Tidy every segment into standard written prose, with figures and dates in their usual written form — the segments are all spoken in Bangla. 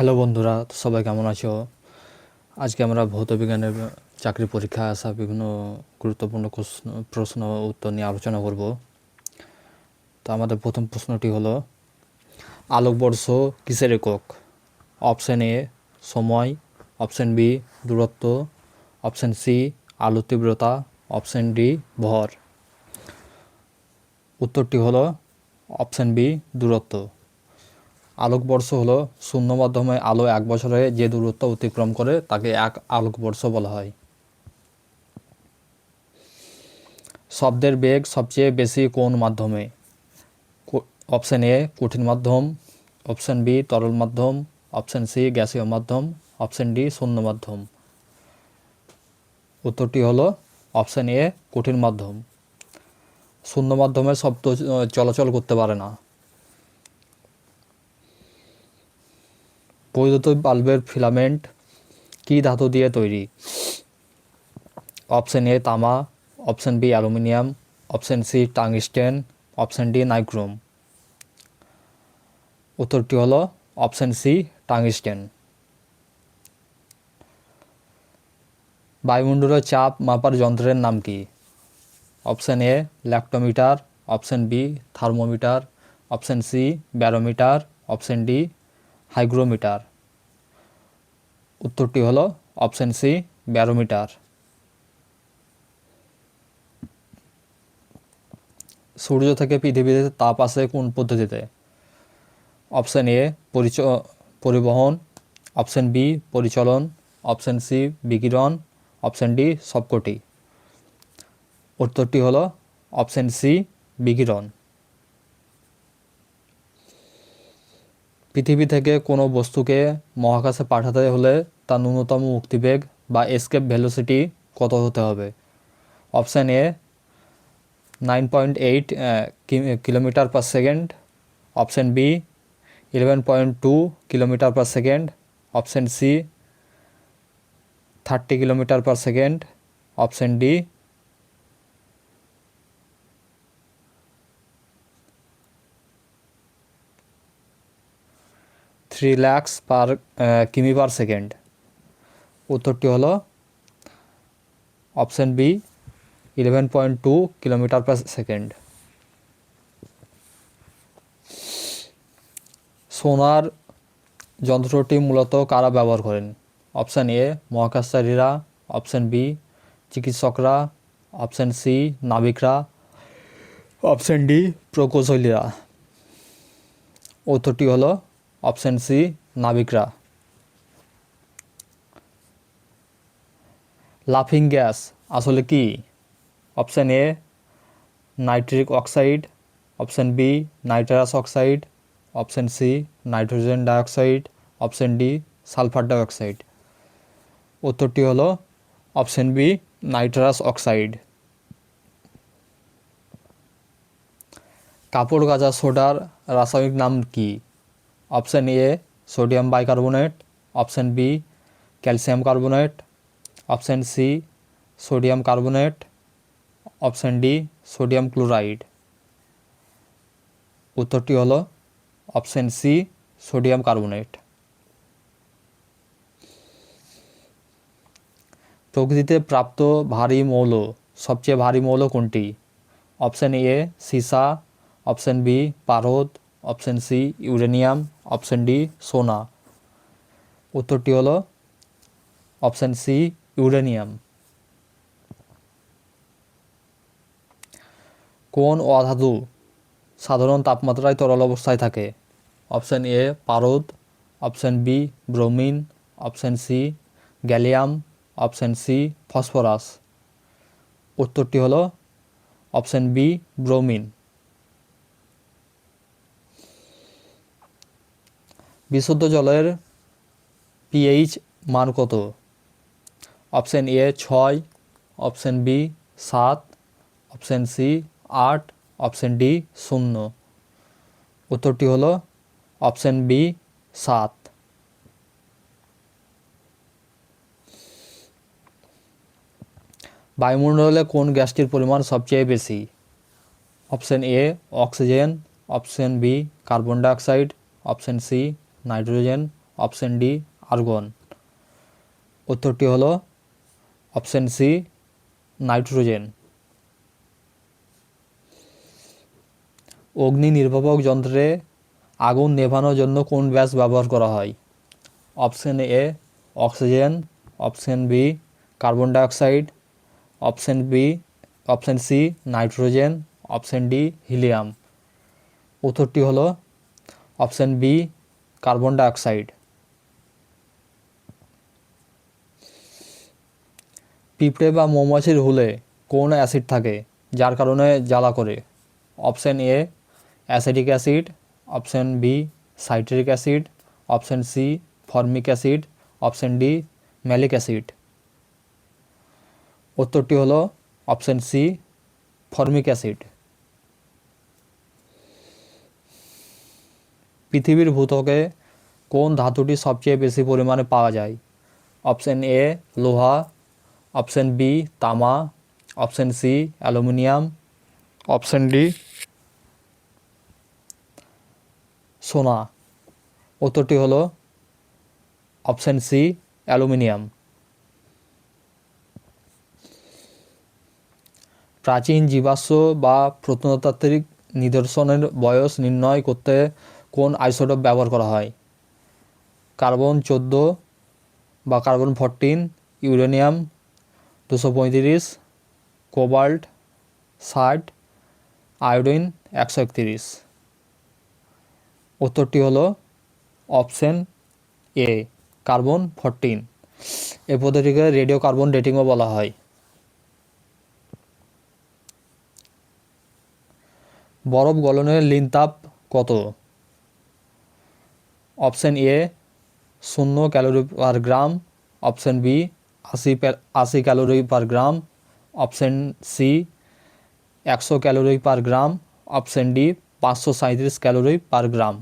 হ্যালো বন্ধুরা, তো সবাই কেমন আছো? আজকে আমরা ভৌত বিজ্ঞানের চাকরি পরীক্ষায় আসা বিভিন্ন গুরুত্বপূর্ণ প্রশ্ন উত্তর নিয়ে আলোচনা করব। তো আমাদের প্রথম প্রশ্নটি হলো, আলোকবর্ষ কিসের একক? অপশান এ সময়, অপশান বি দূরত্ব, অপশান সি আলোর তীব্রতা, অপশান ডি ভর। উত্তরটি হলো অপশান বি দূরত্ব। আলোকবর্ষ হলো শূন্য মাধ্যমে আলো 1 বছরে যে দূরত্ব অতিক্রম করে তাকে এক আলোকবর্ষ বলা হয়। শব্দের বেগ সবচেয়ে বেশি কোন মাধ্যমে? অপশান এ কঠিন মাধ্যম, অপশান বি তরল মাধ্যম, অপশান সি গ্যাসীয় মাধ্যম, অপশান ডি শূন্য মাধ্যম। উত্তরটি হলো অপশান এ কঠিন মাধ্যম। শূন্য মাধ্যমে শব্দ চলাচল করতে পারে না। বৈদ্যুতিক বাল্বের ফিলামেন্ট কী ধাতু দিয়ে তৈরি? অপশান এ তামা, option B aluminium, option C tungsten, option D nichrome. উত্তরটি হলো অপশান সি টাংস্টেন। বায়ুমণ্ডলের চাপ মাপার যন্ত্রের নাম কি? Option A lactometer, option B thermometer, option C barometer, option D hygrometer. উত্তরটি হলো অপশান সি ব্যারোমিটার। সূর্য থেকে পৃথিবীতে তাপ আসে কোন পদ্ধতিতে? অপশান এ পরিবহন, অপশান বি পরিচলন, অপশান সি বিকিরণ, অপশান ডি সবকটি। উত্তরটি হলো অপশান সি বিকিরণ। পৃথিবী থেকে কোনো বস্তুকে মহাকাশে পাঠাতে হলে তার ন্যূনতম মুক্তিবেগ বা এসকেপ ভেলোসিটি কত হতে হবে? Option A 9.8 kilometre per second, option B 11.2 kilometre per second, option C 30 kilometre per second, option D 3 lakh per কিমি পার সেকেন্ড। উত্তরটি হলো option B 11.2 kilometre per second. Sonar যন্ত্রটি মূলত কারা ব্যবহার করেন? অপশান এ মহাকাশচারীরা, অপশান বি চিকিৎসকরা, অপশান সি নাবিকরা, অপশান ডি প্রকৌশলীরা। উত্তরটি হলো অপশান সি নাবিকরা। লাফিং গ্যাস আসলে কি? Option A nitric oxide, option B nitrous oxide, option C nitrogen dioxide, option D sulphur dioxide. উত্তরটি হলো অপশান বি নাইট্রাস অক্সাইড। কাপড় কাচা সোডার রাসায়নিক নাম কি? Option A sodium bicarbonate, option B calcium carbonate, option C sodium carbonate, option D sodium chloride. উত্তরটি হলো অপশান সি সোডিয়াম কার্বনেট। প্রকৃতিতে প্রাপ্ত ভারী মৌল সবচেয়ে ভারী মৌল কোনটি? অপশান এ সীসা, অপশান বি পারদ, option C uranium, option D সোনা। উত্তরটি হলো অপশান সি ইউরেনিয়াম। কোন অধাতু সাধারণ তাপমাত্রায় তরল অবস্থায় থাকে? অপশান এ পারদ, option B bromine, option C gallium, option C phosphorus. উত্তরটি হলো অপশান বি ব্রোমিন। বিশুদ্ধ জলের পিএইচ মান কত? Option A 6, option B 7, option C 8, option D 0। উত্তরটি হলো অপশান বি 7। বায়ুমণ্ডলে কোন গ্যাসটির পরিমাণ সবচেয়ে বেশি? Option A oxygen, option B carbon dioxide, option C nitrogen, option D argon. উত্তরটি হলো অপশন সি নাইট্রোজেন। অগ্নি নির্বাপক যন্ত্রে আগুন নেভানোর জন্য কোন গ্যাস ব্যবহার করা হয়? Option A oxygen, option B carbon dioxide, option C nitrogen, option D helium. উত্তরটি হলো অপশন বি কার্বন ডাইঅক্সাইড। পিঁপড়ে বা মৌমাছির হুলে কোন অ্যাসিড থাকে যার কারণে জ্বালা করে? Option A acetic acid, option B citric acid, option C formic acid, option D malic acid. উত্তরটি হলো অপশন সি ফর্মিক অ্যাসিড। পৃথিবীর ভূত্বকে কোন ধাতুটি সবচেয়ে বেশি পরিমাণে পাওয়া যায়? অপশন এ লোহা, অপশন বি তামা, option C aluminium, option D সোনা। উত্তরটি হলো অপশন সি অ্যালুমিনিয়াম। প্রাচীন জীবাশ্ম বা প্রত্নতাত্ত্বিক নিদর্শনের বয়স নির্ণয় করতে কোন আইসোটোপ ব্যবহার করা হয়? কার্বন 14 বা কার্বন 14, ইউরেনিয়াম 235, কোবাল্ট 60, আয়োডিন 131। উত্তরটি হলো অপশন এ কার্বন 14। এই পদ্ধতিকে রেডিও কার্বন ডেটিংও বলা হয়। বরফ গলনের লিন তাপ কত? Option A 0 calorie per gram, option B 80 calorie per gram, option C 100 calorie per gram, option D 537 calorie per gram.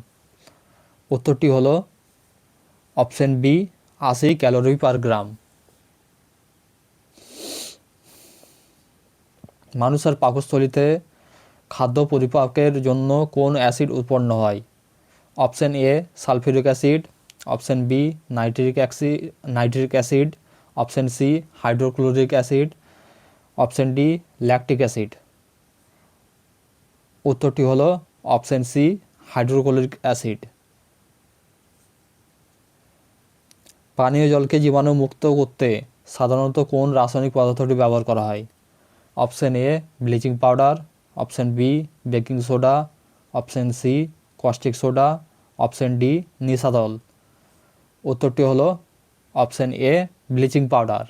উত্তরটি হলো option B 80 calorie per gram. মানুষের পাকস্থলীতে খাদ্য পরিপাকের জন্য কোন অ্যাসিড উৎপন্ন হয়? Option A sulphuric acid, option B nitric acid, option C hydrochloric acid, option D lactic acid. উত্তরটি হলো অপশন সি হাইড্রোক্লোরিক অ্যাসিড। পানীয় জলকে জীবাণুমুক্ত করতে সাধারণত কোন রাসায়নিক পদার্থটি ব্যবহার করা হয়? Option A bleaching powder, option B baking soda, option C caustic soda, option D নিশাদল। উত্তরটি হলো অপশন এ ব্লিচিং পাউডার।